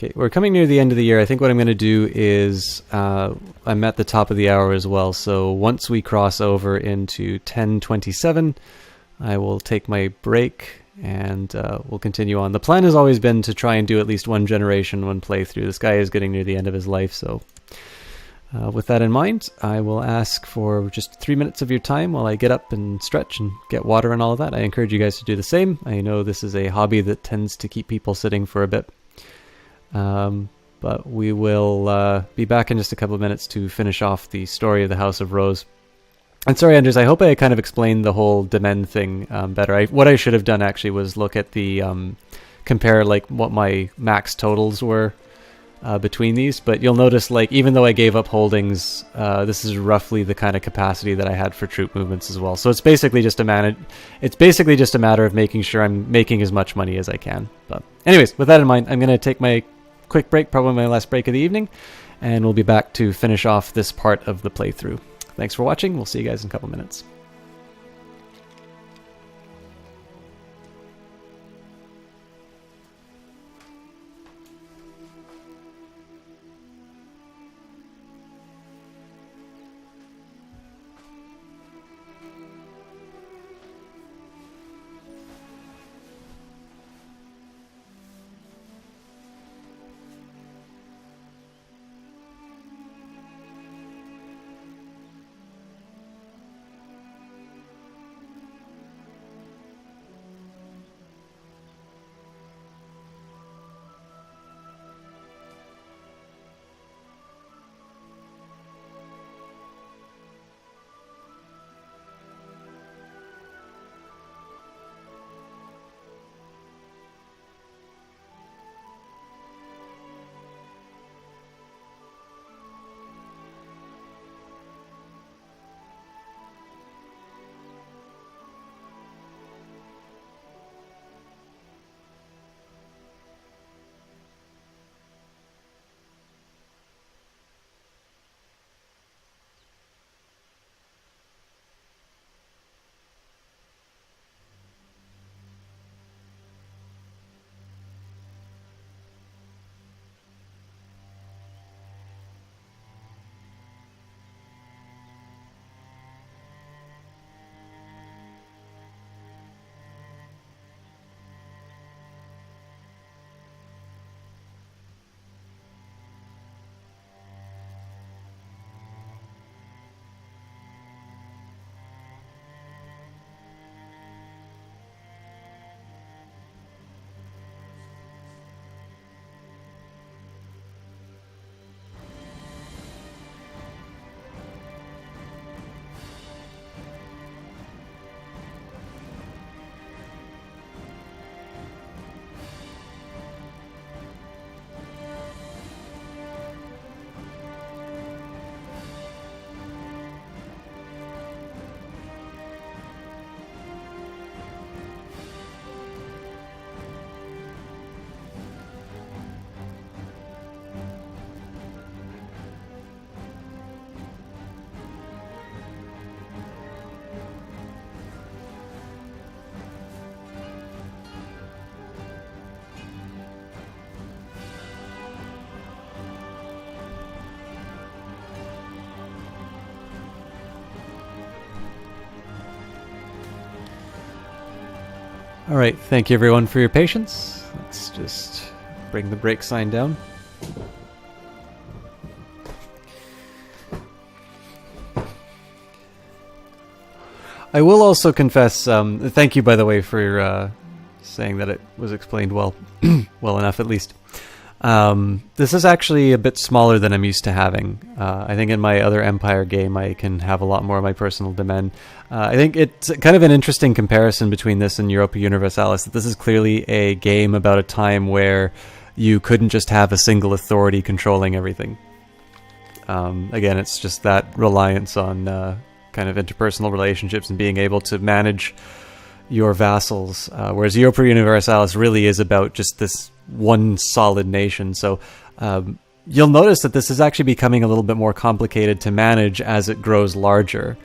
Okay, we're coming near the end of the year. I think what I'm going to do is I'm at the top of the hour as well. So once we cross over into 10:27, I will take my break and we'll continue on. The plan has always been to try and do at least one generation, one playthrough. This guy is getting near the end of his life, so with that in mind, I will ask for just 3 minutes of your time while I get up and stretch and get water and all of that. I encourage you guys to do the same. I know this is a hobby that tends to keep people sitting for a bit. But we will be back in just a couple of minutes to finish off the story of the House of Rose. And sorry, Anders, I hope I kind of explained the whole Demen thing better. What I should have done actually was look at the compare like what my max totals were between these. But you'll notice, like, even though I gave up holdings, this is roughly the kind of capacity that I had for troop movements as well. So it's basically just a matter of making sure I'm making as much money as I can. But anyways, with that in mind, I'm going to take my quick break, probably my last break of the evening, and we'll be back to finish off this part of the playthrough. Thanks for watching. We'll see you guys in a couple minutes. All right, thank you everyone for your patience. Let's just bring the break sign down. I will also confess, thank you by the way for saying that it was explained well, well enough at least. This is actually a bit smaller than I'm used to having. I think in my other Empire game I can have a lot more of my personal domain. I think it's kind of an interesting comparison between this and Europa Universalis, that this is clearly a game about a time where you couldn't just have a single authority controlling everything. Again, it's just that reliance on kind of interpersonal relationships and being able to manage your vassals, whereas Europa Universalis really is about just this one solid nation. So you'll notice that this is actually becoming a little bit more complicated to manage as it grows larger.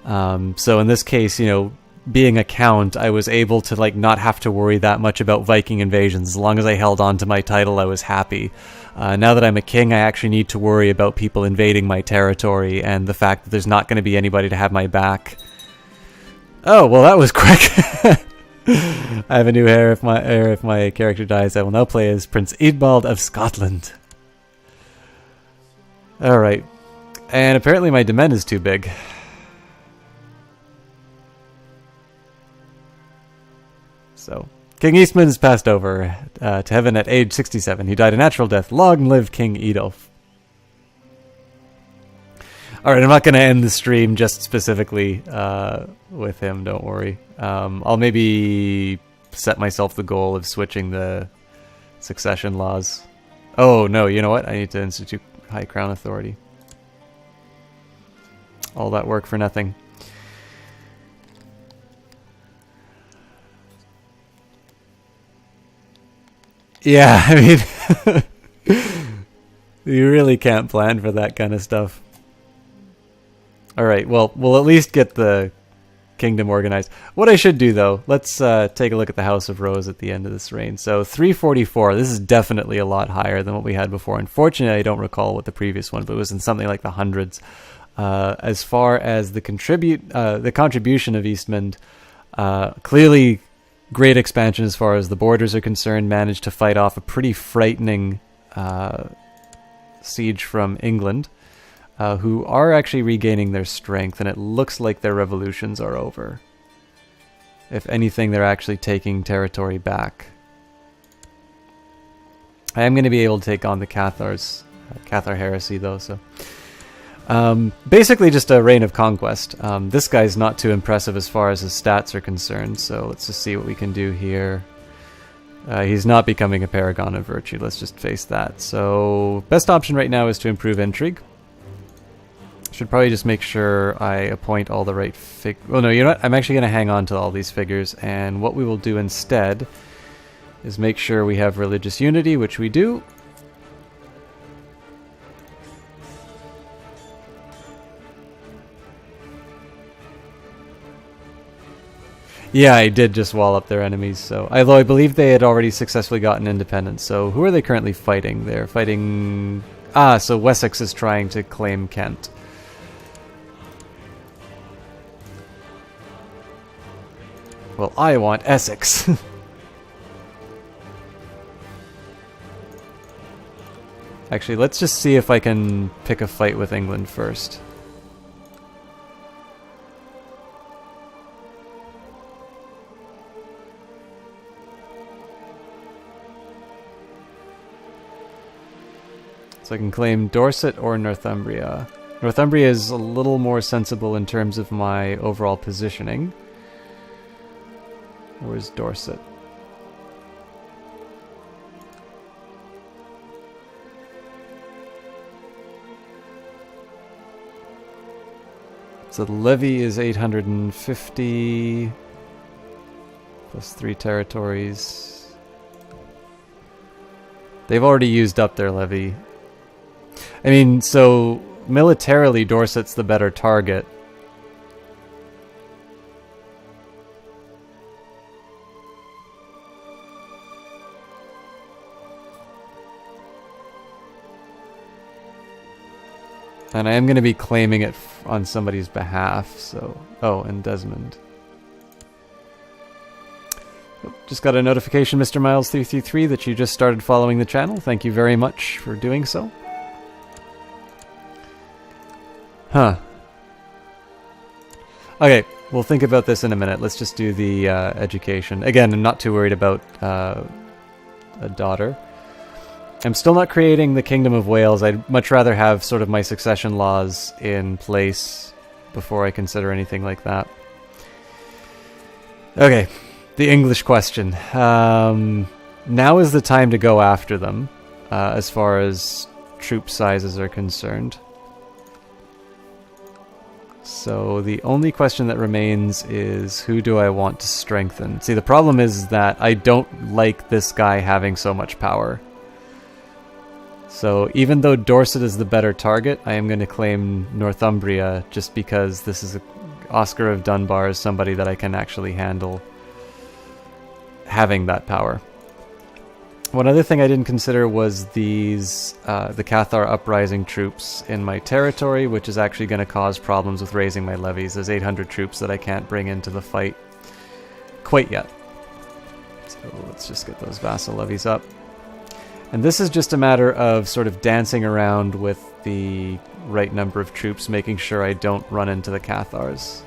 So in this case, you know, being a count, I was able to like not have to worry that much about Viking invasions. As long as I held on to my title, I was happy. Now that I'm a king, I actually need to worry about people invading my territory and the fact that there's not going to be anybody to have my back. Oh, well, that was quick. I have a new heir. If my character dies, I will now play as Prince Eadbald of Scotland. Alright. And apparently my demand is too big. So, King Eastman has passed over to heaven at age 67. He died a natural death. Long live King Edulf. Alright, I'm not going to end the stream just specifically with him, don't worry. I'll maybe set myself the goal of switching the succession laws. Oh, no, you know what? I need to institute High Crown Authority. All that work for nothing. Yeah, I mean, you really can't plan for that kind of stuff. Alright, well, we'll at least get the kingdom organized. What I should do, though, let's take a look at the House of Rose at the end of this reign. So, 344, this is definitely a lot higher than what we had before. Unfortunately, I don't recall what the previous one, but it was in something like the hundreds. As far as the contribution of Eastman, clearly great expansion as far as the borders are concerned, managed to fight off a pretty frightening siege from England, who are actually regaining their strength, and it looks like their revolutions are over. If anything, they're actually taking territory back. I am going to be able to take on the Cathar heresy, though, so... basically just a reign of conquest. This guy's not too impressive as far as his stats are concerned, so let's just see what we can do here. He's not becoming a paragon of virtue, let's just face that. So, best option right now is to improve intrigue. Should probably just make sure I appoint all the right well, no, you know what? I'm actually going to hang on to all these figures, and what we will do instead is make sure we have religious unity, which we do. Yeah, I did just wall up their enemies, so... Although I believe they had already successfully gotten independence, so who are they currently fighting? They're fighting... Ah, so Wessex is trying to claim Kent. Well, I want Essex. Actually, let's just see if I can pick a fight with England first. So I can claim Dorset or Northumbria. Northumbria is a little more sensible in terms of my overall positioning. Where's Dorset? So the levy is 850 plus 3 territories. They've already used up their levy. I mean, so militarily Dorset's the better target. And I am going to be claiming it on somebody's behalf, so... Oh, and Desmond. Just got a notification, Mr. Miles333, that you just started following the channel. Thank you very much for doing so. Huh. Okay, we'll think about this in a minute. Let's just do the education. Again, I'm not too worried about a daughter. I'm still not creating the Kingdom of Wales. I'd much rather have sort of my succession laws in place before I consider anything like that. Okay, the English question. Now is the time to go after them, as far as troop sizes are concerned. So the only question that remains is, who do I want to strengthen? See, the problem is that I don't like this guy having so much power. So even though Dorset is the better target, I am going to claim Northumbria just because this is Oscar of Dunbar is somebody that I can actually handle having that power. One other thing I didn't consider was these the Cathar uprising troops in my territory, which is actually going to cause problems with raising my levies. There's 800 troops that I can't bring into the fight quite yet. So let's just get those vassal levies up. And this is just a matter of sort of dancing around with the right number of troops, making sure I don't run into the Cathars.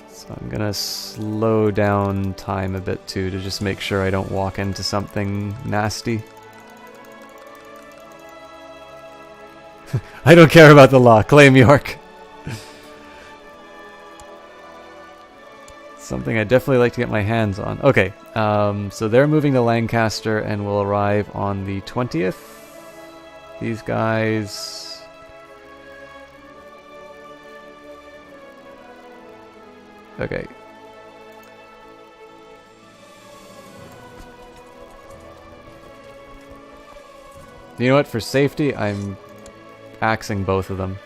So I'm gonna slow down time a bit too, to just make sure I don't walk into something nasty. I don't care about the law. Claim York. Something I'd definitely like to get my hands on. Okay, so they're moving to Lancaster and will arrive on the 20th. These guys... Okay. You know what? For safety, I'm axing both of them.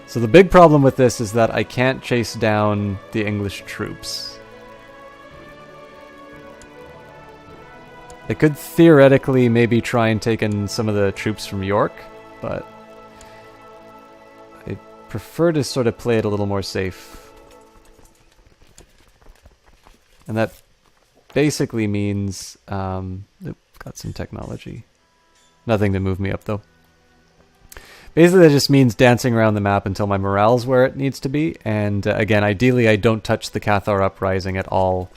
So the big problem with this is that I can't chase down the English troops. I could theoretically maybe try and take in some of the troops from York, but I prefer to sort of play it a little more safe. And that basically means... got some technology. Nothing to move me up, though. Basically, that just means dancing around the map until my morale's where it needs to be. And again, ideally, I don't touch the Cathar uprising at all.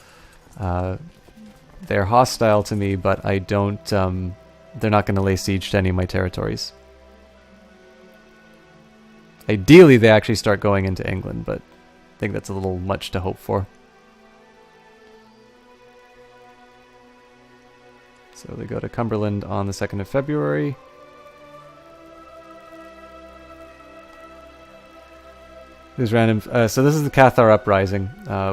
They're hostile to me, but I don't... they're not going to lay siege to any of my territories. Ideally, they actually start going into England, but I think that's a little much to hope for. So they go to Cumberland on the 2nd of February. There's random... so this is the Cathar uprising,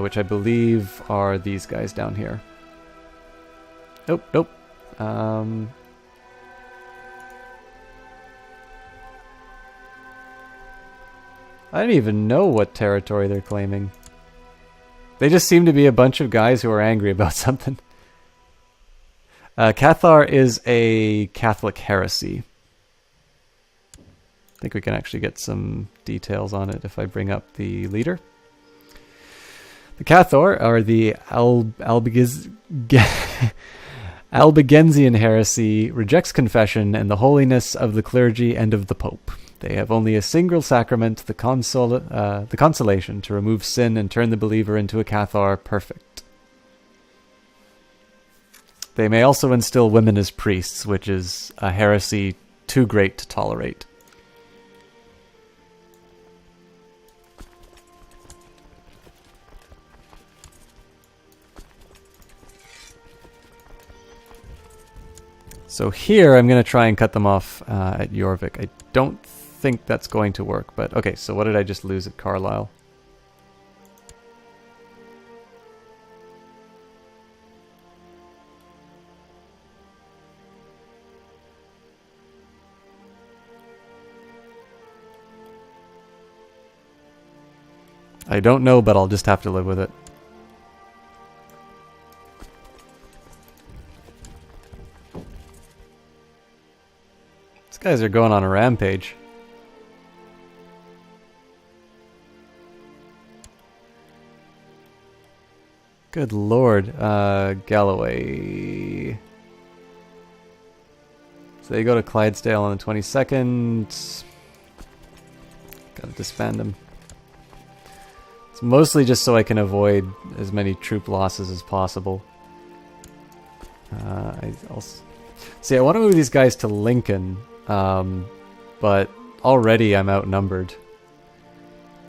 which I believe are these guys down here. Nope, nope. I don't even know what territory they're claiming. They just seem to be a bunch of guys who are angry about something. Cathar is a Catholic heresy. I think we can actually get some details on it if I bring up the leader. The Cathar are the Albigensian heresy, rejects confession and the holiness of the clergy and of the Pope. They have only a single sacrament, the consolation, to remove sin and turn the believer into a Cathar perfect. They may also instill women as priests, which is a heresy too great to tolerate. So here, I'm going to try and cut them off at Jorvik. I don't think that's going to work, but okay, so what did I just lose at Carlisle? I don't know, but I'll just have to live with it. These guys are going on a rampage. Good lord. Galloway. So they go to Clydesdale on the 22nd. Gotta disband them. It's mostly just so I can avoid as many troop losses as possible. I want to move these guys to Lincoln, but already I'm outnumbered.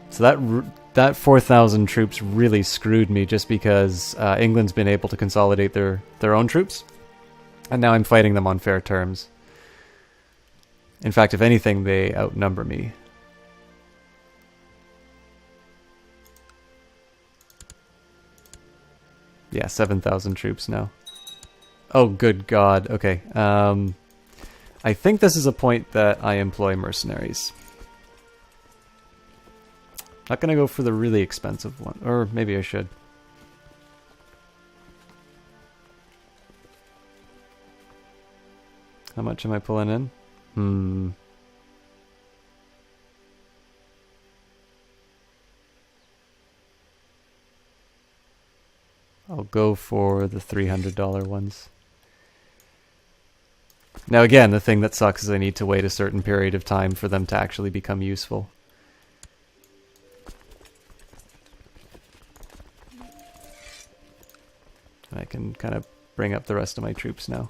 So that 4,000 troops really screwed me just because England's been able to consolidate their own troops, and now I'm fighting them on fair terms. In fact, if anything, they outnumber me. Yeah, 7,000 troops now. Oh, good God. Okay. I think this is a point that I employ mercenaries. Not gonna go for the really expensive one. Or maybe I should. How much am I pulling in? I'll go for the $300 ones. Now again, the thing that sucks is I need to wait a certain period of time for them to actually become useful. I can kind of bring up the rest of my troops now.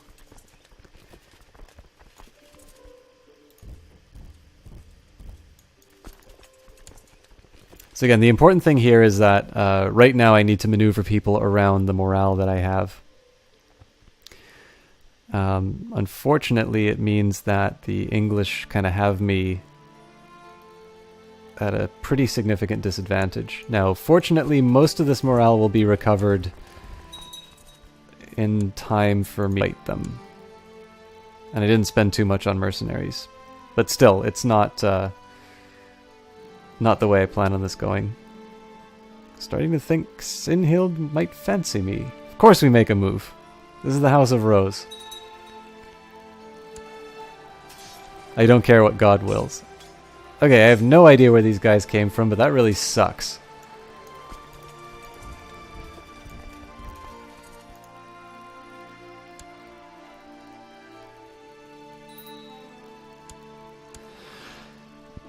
So again, the important thing here is that right now I need to maneuver people around the morale that I have. Unfortunately, it means that the English kind of have me at a pretty significant disadvantage. Now, fortunately, most of this morale will be recovered in time for me to fight them. And I didn't spend too much on mercenaries. But still, it's not the way I plan on this going. Starting to think Sinhild might fancy me. Of course we make a move. This is the House of Rose. I don't care what God wills. Okay, I have no idea where these guys came from, but that really sucks.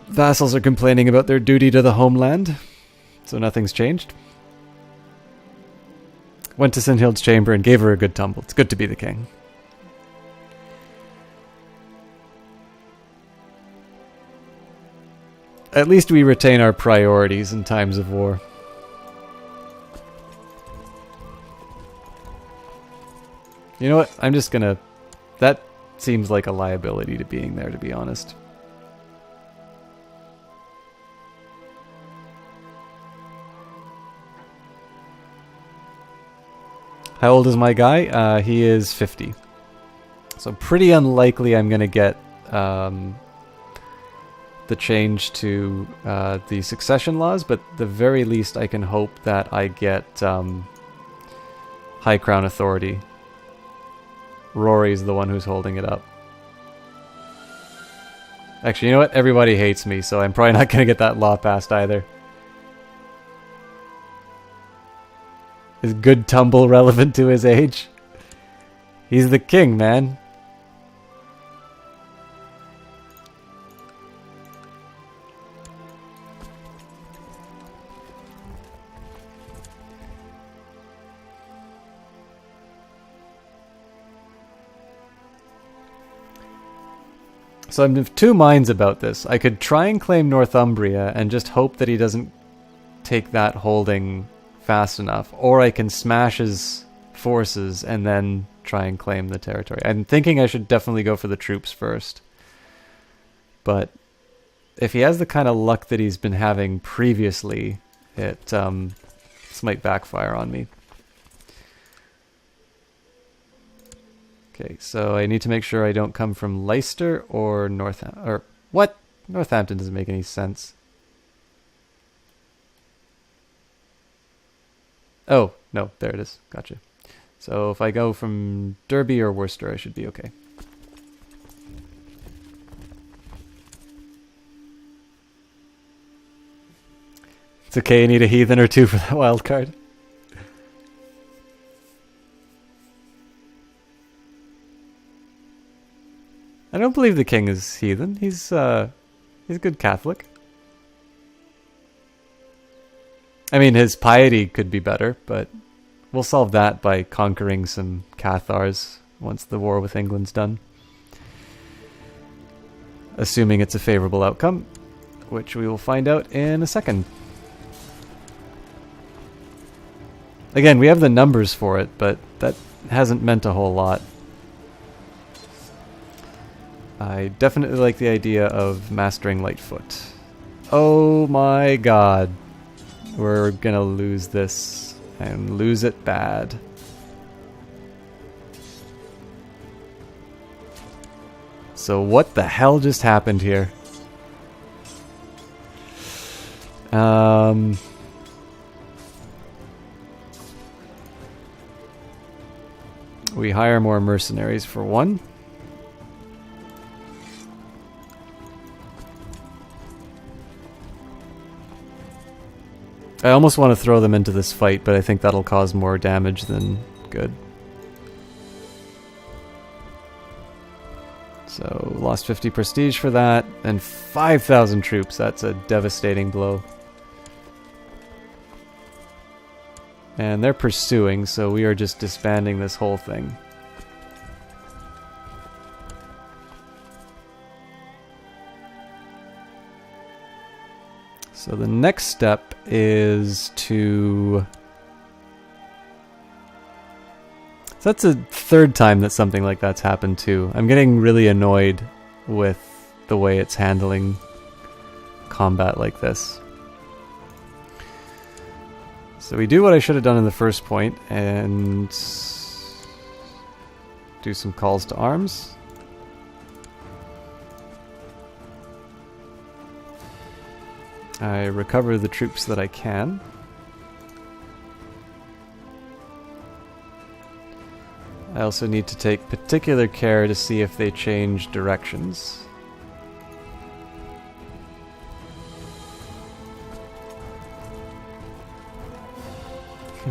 Vassals are complaining about their duty to the homeland, so nothing's changed. Went to Sinhild's chamber and gave her a good tumble. It's good to be the king. At least we retain our priorities in times of war. You know what? I'm just gonna... That seems like a liability to being there, to be honest. How old is my guy? He is 50. So pretty unlikely I'm gonna get the change to the succession laws, but at the very least I can hope that I get High Crown authority. Rory's the one who's holding it up. Actually, you know what? Everybody hates me, so I'm probably not going to get that law passed either. Is good tumble relevant to his age? He's the king, man. So I'm of two minds about this. I could try and claim Northumbria and just hope that he doesn't take that holding fast enough. Or I can smash his forces and then try and claim the territory. I'm thinking I should definitely go for the troops first. But if he has the kind of luck that he's been having previously, this might backfire on me. Okay, so I need to make sure I don't come from Leicester or Northampton. Or what? Northampton doesn't make any sense. Oh, no, there it is. Gotcha. So if I go from Derby or Worcester, I should be okay. It's okay, I need a heathen or two for that wild card. I don't believe the king is heathen. He's a good Catholic. I mean, his piety could be better, but we'll solve that by conquering some Cathars once the war with England's done. Assuming it's a favorable outcome, which we will find out in a second. Again, we have the numbers for it, but that hasn't meant a whole lot. I definitely like the idea of mastering Lightfoot. Oh my god. We're gonna lose this and lose it bad. So what the hell just happened here? We hire more mercenaries for one. I almost want to throw them into this fight, but I think that'll cause more damage than good. So, lost 50 prestige for that, and 5,000 troops. That's a devastating blow. And they're pursuing, so we are just disbanding this whole thing. So the next step is to... So that's the third time that something like that's happened too. I'm getting really annoyed with the way it's handling combat like this. So we do what I should have done in the first point and do some calls to arms. I recover the troops that I can. I also need to take particular care to see if they change directions.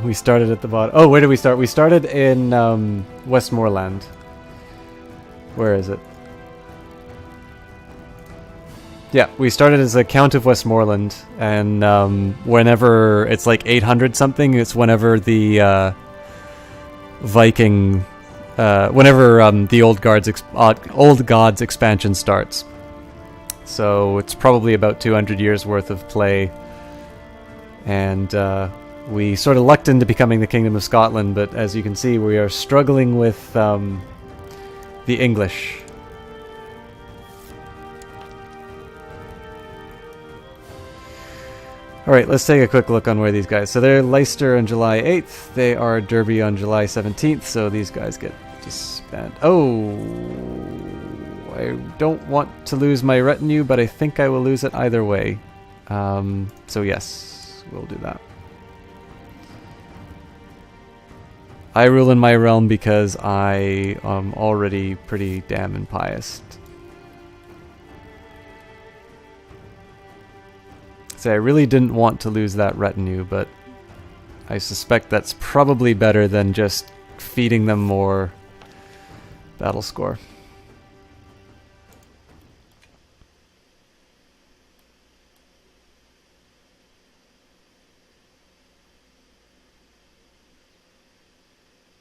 We started at the bottom. Oh, where did we start? We started in Westmoreland. Where is it? Yeah, we started as a Count of Westmoreland, and whenever it's like 800 something, it's whenever the Viking, whenever the Old Gods expansion starts. So it's probably about 200 years worth of play, and we sort of lucked into becoming the Kingdom of Scotland, but as you can see, we are struggling with the English. Alright, let's take a quick look on where these guys... So they're Leicester on July 8th, they are Derby on July 17th, so these guys get disbanded. Oh, I don't want to lose my retinue, but I think I will lose it either way. So yes, we'll do that. I rule in my realm because I am already pretty damn impious. So I really didn't want to lose that retinue, but I suspect that's probably better than just feeding them more battle score.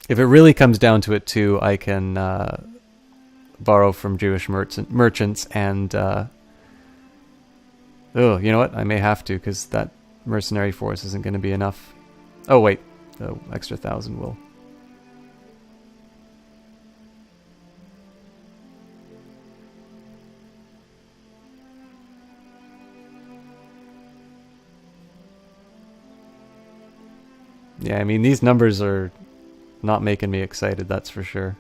If it really comes down to it too, I can borrow from Jewish merchants and... oh, you know what? I may have to, because that mercenary force isn't going to be enough. Oh, wait. The extra 1,000 will. Yeah, I mean, these numbers are not making me excited, that's for sure.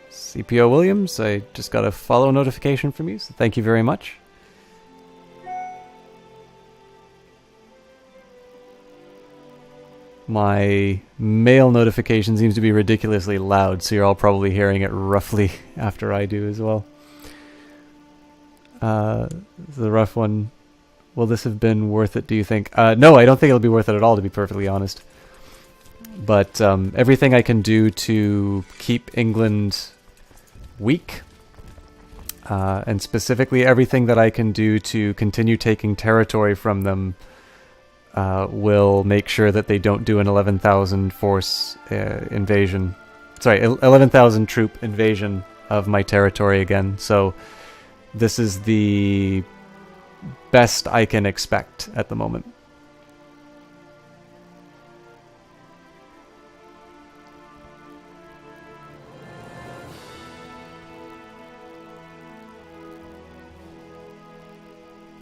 CPO Williams, I just got a follow notification from you, so thank you very much. My mail notification seems to be ridiculously loud, so you're all probably hearing it roughly after I do as well. The rough one. Will this have been worth it, do you think? No, I don't think it'll be worth it at all, to be perfectly honest. But everything I can do to keep England weak, and specifically everything that I can do to continue taking territory from them, will make sure that they don't do an 11,000 force invasion. Sorry, 11,000 troop invasion of my territory again. So this is the best I can expect at the moment.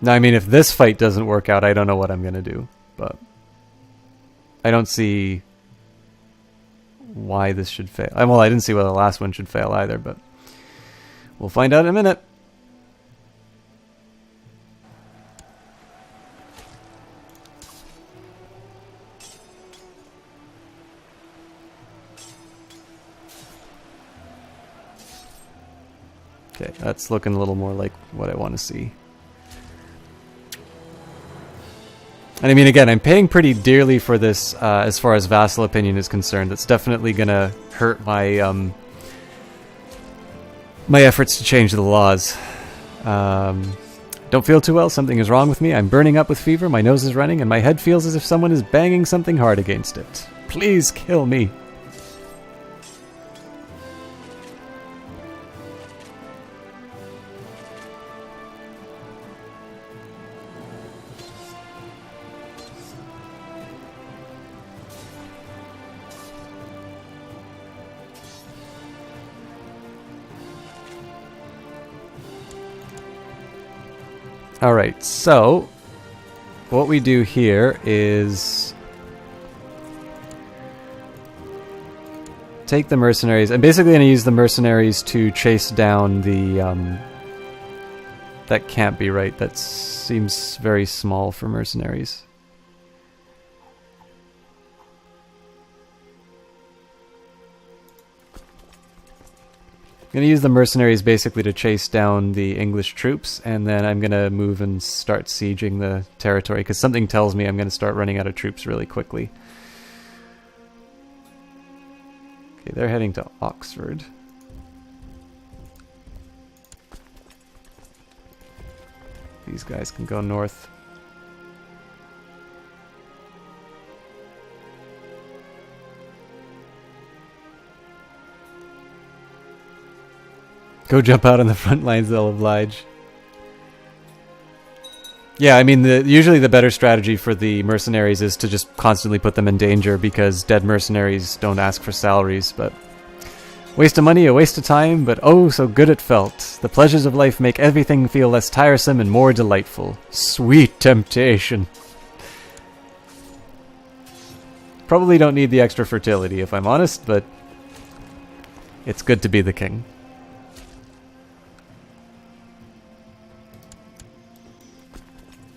Now, I mean, if this fight doesn't work out, I don't know what I'm going to do. But I don't see why this should fail. Well, I didn't see why the last one should fail either, but we'll find out in a minute. Okay, that's looking a little more like what I want to see. And I mean, again, I'm paying pretty dearly for this as far as vassal opinion is concerned. It's definitely going to hurt my my efforts to change the laws. Don't feel too well. Something is wrong with me. I'm burning up with fever. My nose is running, and my head feels as if someone is banging something hard against it. Please kill me. Alright, so what we do here is take the mercenaries. I'm basically going to use the mercenaries to chase down the... that can't be right. That seems very small for mercenaries. I'm going to use the mercenaries basically to chase down the English troops, and then I'm going to move and start sieging the territory, because something tells me I'm going to start running out of troops really quickly. Okay, they're heading to Oxford. These guys can go north. Go jump out on the front lines, they'll oblige. Yeah, I mean, usually the better strategy for the mercenaries is to just constantly put them in danger, because dead mercenaries don't ask for salaries, but... Waste of money, a waste of time, but oh, so good it felt. The pleasures of life make everything feel less tiresome and more delightful. Sweet temptation. Probably don't need the extra fertility, if I'm honest, but... it's good to be the king.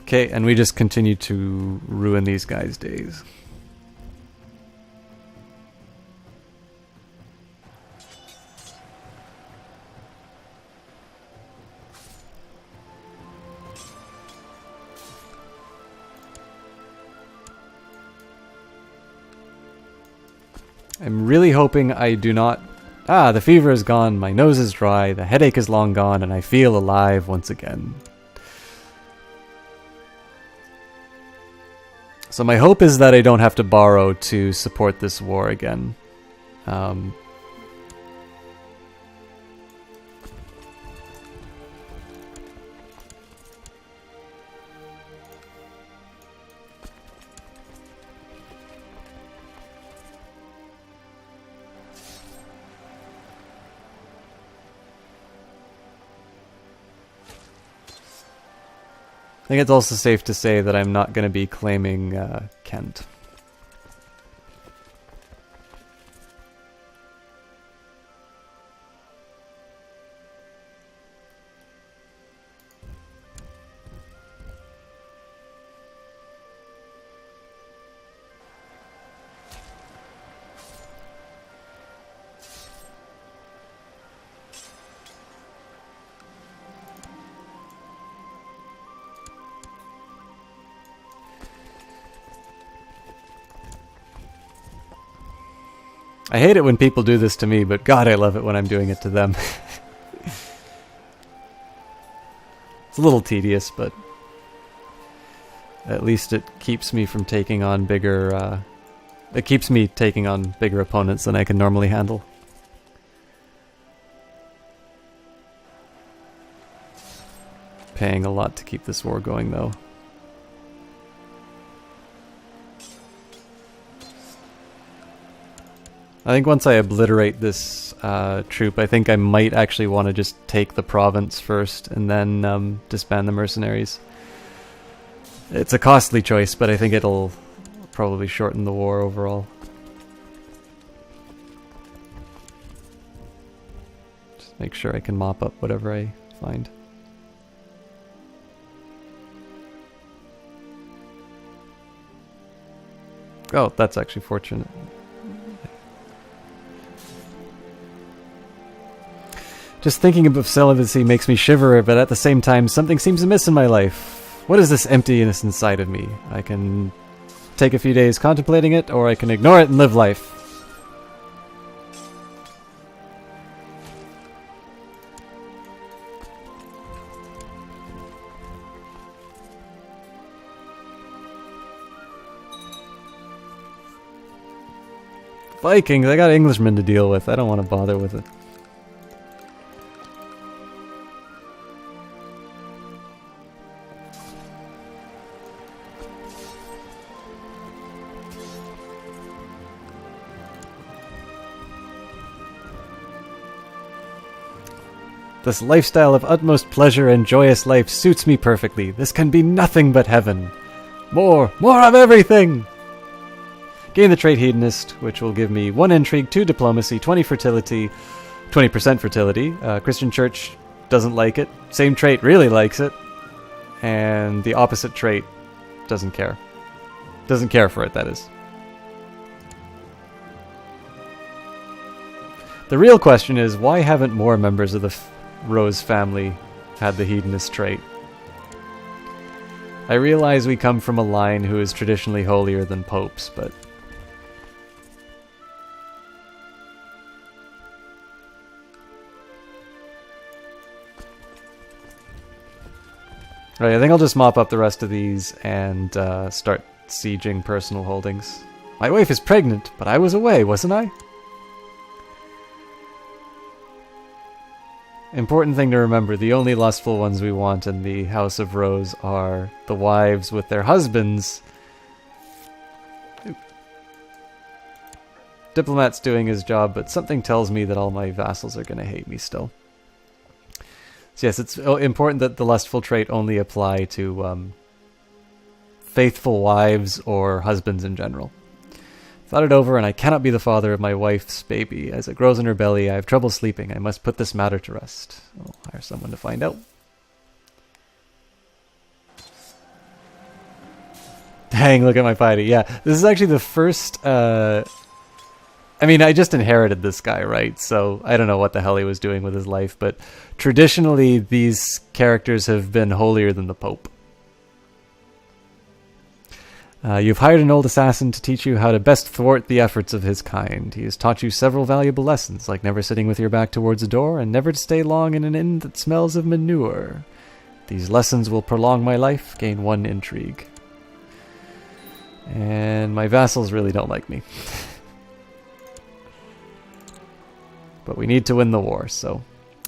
Okay, and we just continue to ruin these guys' days. I'm really hoping I do not... Ah, the fever is gone, my nose is dry, the headache is long gone, and I feel alive once again. So my hope is that I don't have to borrow to support this war again. I think it's also safe to say that I'm not going to be claiming Kent. I hate it when people do this to me, but God, I love it when I'm doing it to them. It's a little tedious, but at least it keeps me from taking on bigger, it keeps me taking on bigger opponents than I can normally handle. Paying a lot to keep this war going, though. I think once I obliterate this troop, I think I might actually want to just take the province first and then disband the mercenaries. It's a costly choice, but I think it'll probably shorten the war overall. Just make sure I can mop up whatever I find. Oh, that's actually fortunate. Just thinking of celibacy makes me shiver, but at the same time, something seems amiss in my life. What is this emptiness inside of me? I can take a few days contemplating it, or I can ignore it and live life. Vikings, I got Englishmen to deal with. I don't want to bother with it. This lifestyle of utmost pleasure and joyous life suits me perfectly. This can be nothing but heaven. More of everything! Gain the trait Hedonist, which will give me 1 intrigue, 2 diplomacy, 20 fertility, 20% fertility. Christian Church doesn't like it. Same trait really likes it. And the opposite trait doesn't care. Doesn't care for it, that is. The real question is, why haven't more members of the Rose family had the Hedonist trait? I realize we come from a line who is traditionally holier than popes, but... Right, I think I'll just mop up the rest of these and start sieging personal holdings. My wife is pregnant, but I was away, wasn't I? Important thing to remember, the only lustful ones we want in the House of Rose are the wives with their husbands. Diplomat's doing his job, but something tells me that all my vassals are going to hate me still. So yes, it's important that the lustful trait only apply to faithful wives or husbands in general. Thought it over, and I cannot be the father of my wife's baby. As it grows in her belly, I have trouble sleeping. I must put this matter to rest. I'll hire someone to find out. Dang, look at my piety. Yeah, this is actually the first... I mean, I just inherited this guy, right? So I don't know what the hell he was doing with his life, but traditionally these characters have been holier than the Pope. You've hired an old assassin to teach you how to best thwart the efforts of his kind. He has taught you several valuable lessons, like never sitting with your back towards a door and never to stay long in an inn that smells of manure. These lessons will prolong my life, gain 1 intrigue. And my vassals really don't like me. But we need to win the war, so...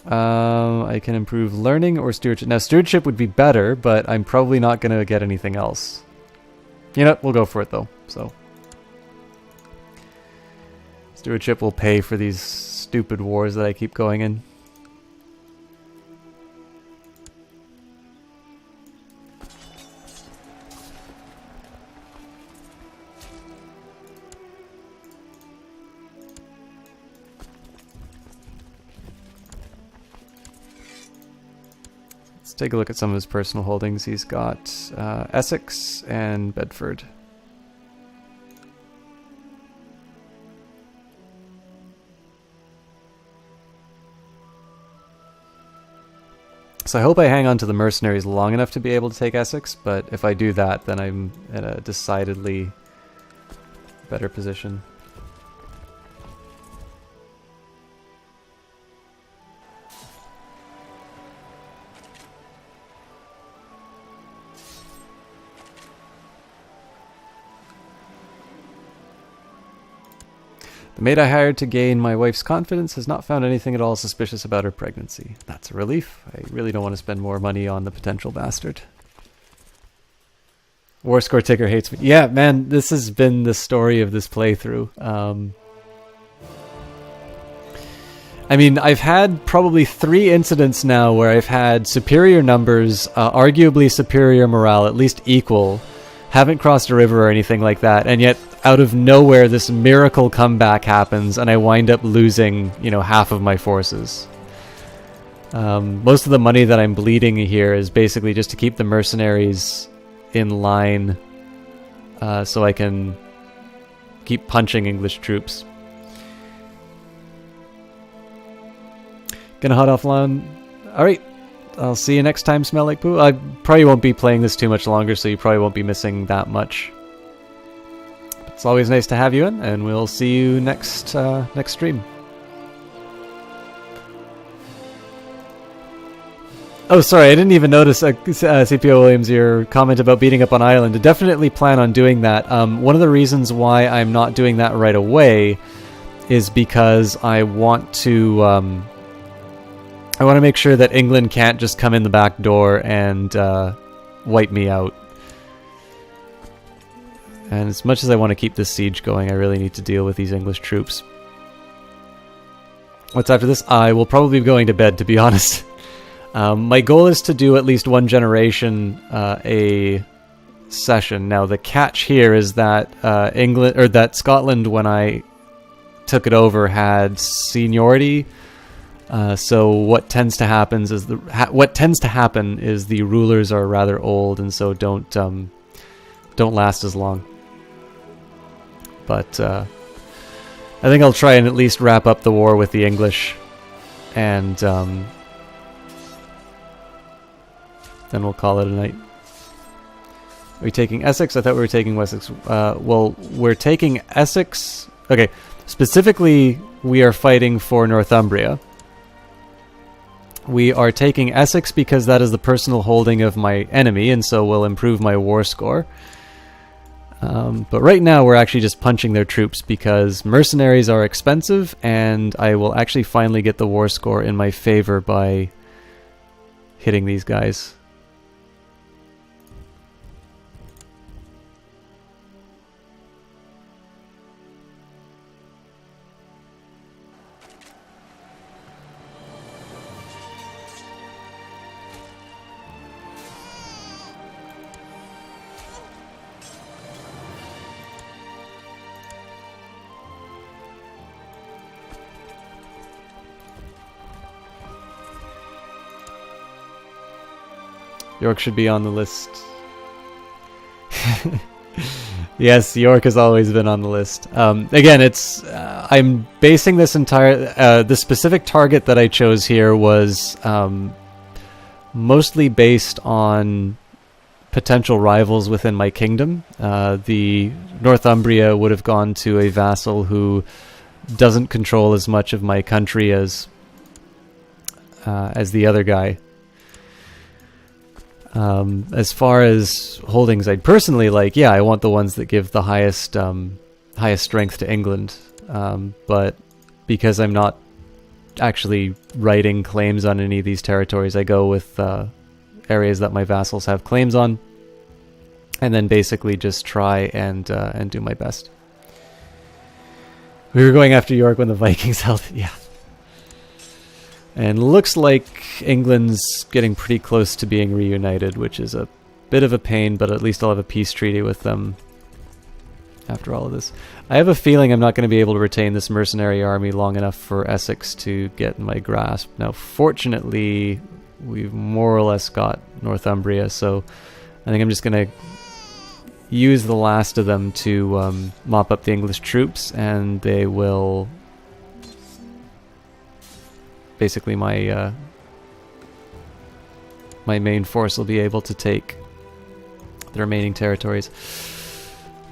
I can improve learning or stewardship. Now, stewardship would be better, but I'm probably not going to get anything else. You know, we'll go for it, though, so... Stewardship will pay for these stupid wars that I keep going in. Let's take a look at some of his personal holdings. He's got Essex and Bedford. So I hope I hang on to the mercenaries long enough to be able to take Essex, but if I do that, then I'm in a decidedly better position. The maid I hired to gain my wife's confidence has not found anything at all suspicious about her pregnancy. That's a relief. I really don't want to spend more money on the potential bastard. War score ticker hates me. Yeah, man, this has been the story of this playthrough. I mean, I've had probably 3 incidents now where I've had superior numbers, arguably superior morale, at least equal, haven't crossed a river or anything like that, and yet out of nowhere this miracle comeback happens and I wind up losing, you know, half of my forces. Most of the money that I'm bleeding here is basically just to keep the mercenaries in line so I can keep punching English troops. Gonna hot offline. Alright, I'll see you next time, Smell Like Poo. I probably won't be playing this too much longer, so you probably won't be missing that much. It's always nice to have you in, and we'll see you next stream. Oh, sorry, I didn't even notice, CPO Williams, your comment about beating up on Ireland. I definitely plan on doing that. One of the reasons why I'm not doing that right away is because I want to make sure that England can't just come in the back door and wipe me out. And as much as I want to keep this siege going, I really need to deal with these English troops. What's after this? I will probably be going to bed, to be honest. My goal is to do at least one generation a session. Now the catch here is that that Scotland, when I took it over, had seniority. So what tends to happen is the rulers are rather old and so don't last as long. But I think I'll try and at least wrap up the war with the English, and then we'll call it a night. Are we taking Essex? I thought we were taking Wessex. Well, we're taking Essex. Okay, specifically, we are fighting for Northumbria. We are taking Essex because that is the personal holding of my enemy, and so will improve my war score. But right now, we're actually just punching their troops because mercenaries are expensive, and I will actually finally get the war score in my favor by hitting these guys. York should be on the list. Yes, York has always been on the list. Again, it's I'm basing this entire the specific target that I chose here was mostly based on potential rivals within my kingdom. The Northumbria would have gone to a vassal who doesn't control as much of my country as the other guy. As far as holdings, I'd personally like, yeah, I want the ones that give the highest strength to England. But because I'm not actually writing claims on any of these territories, I go with areas that my vassals have claims on, and then basically just try and do my best. We were going after York when the Vikings held it, yeah. And looks like England's getting pretty close to being reunited, which is a bit of a pain, but at least I'll have a peace treaty with them after all of this. I have a feeling I'm not going to be able to retain this mercenary army long enough for Essex to get in my grasp. Now, fortunately, we've more or less got Northumbria, so I think I'm just going to use the last of them to mop up the English troops, and they will... Basically, my main force will be able to take the remaining territories.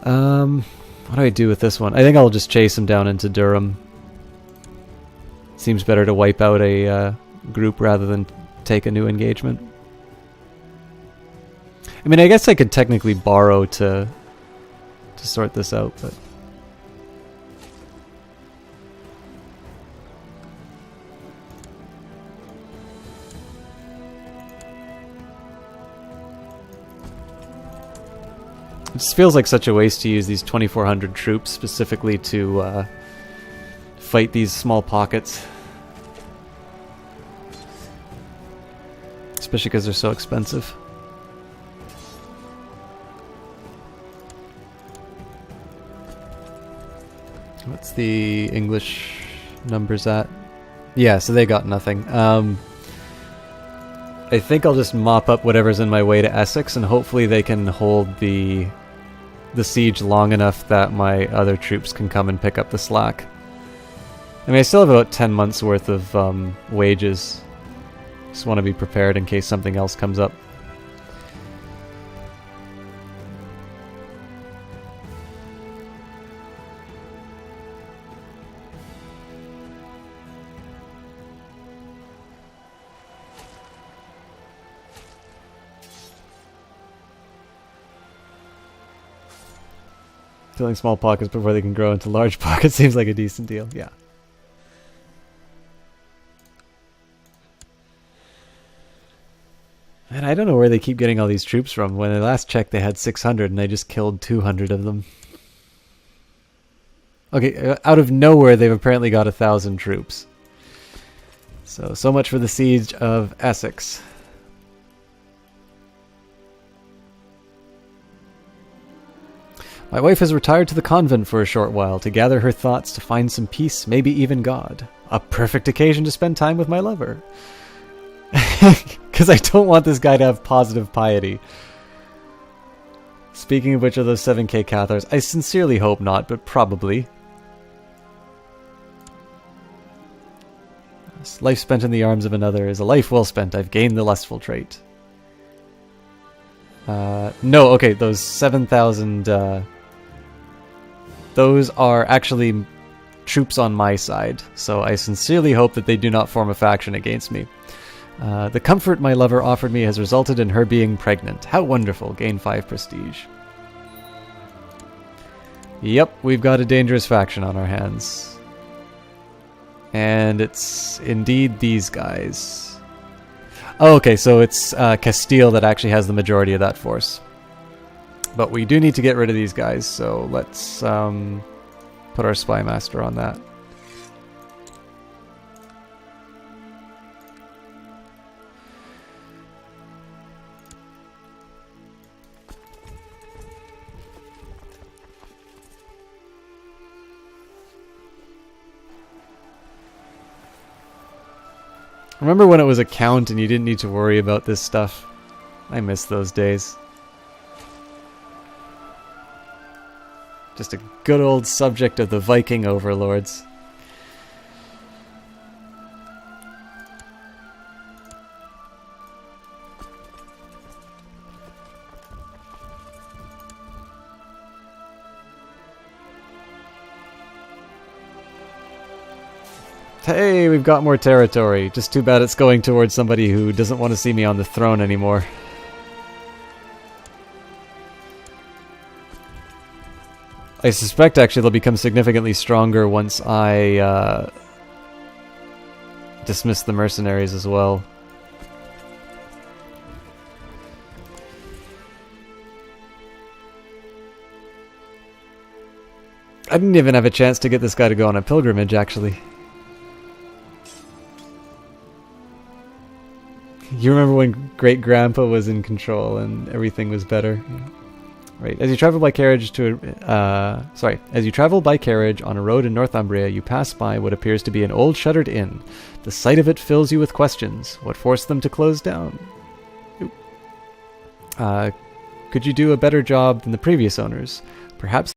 What do I do with this one? I think I'll just chase him down into Durham. Seems better to wipe out a group rather than take a new engagement. I mean, I guess I could technically borrow to sort this out, but... It just feels like such a waste to use these 2,400 troops specifically to fight these small pockets. especially because they're so expensive. What's the English numbers at? Yeah, so they got nothing. I think I'll just mop up whatever's in my way to Essex, and hopefully they can hold the siege long enough that my other troops can come and pick up the slack. I mean, I still have about 10 months worth of wages. Just want to be prepared in case something else comes up. Filling small pockets before they can grow into large pockets seems like a decent deal. Yeah. And I don't know where they keep getting all these troops from. When I last checked, they had 600, and I just killed 200 of them. Okay, out of nowhere, they've apparently got 1,000 troops. So much for the siege of Essex. My wife has retired to the convent for a short while to gather her thoughts to find some peace, maybe even God. A perfect occasion to spend time with my lover. Because I don't want this guy to have positive piety. Speaking of which, are those 7k Cathars? I sincerely hope not, but probably. Life spent in the arms of another is a life well spent. I've gained the lustful trait. No, okay, those 7,000... those are actually troops on my side, so I sincerely hope that they do not form a faction against me. The comfort my lover offered me has resulted in her being pregnant. How wonderful. Gain 5 prestige. Yep, we've got a dangerous faction on our hands. And it's indeed these guys. Oh, okay, so it's Castile that actually has the majority of that force. But we do need to get rid of these guys, so let's put our spy master on that. Remember when it was a count and you didn't need to worry about this stuff? I miss those days. Just a good old subject of the Viking overlords. Hey, we've got more territory. Just too bad it's going towards somebody who doesn't want to see me on the throne anymore. I suspect, actually, they'll become significantly stronger once I dismiss the mercenaries as well. I didn't even have a chance to get this guy to go on a pilgrimage, actually. You remember when Great Grandpa was in control and everything was better? Right. As you travel by carriage as you travel by carriage on a road in Northumbria, you pass by what appears to be an old shuttered inn. The sight of it fills you with questions. What forced them to close down? Could you do a better job than the previous owners? Perhaps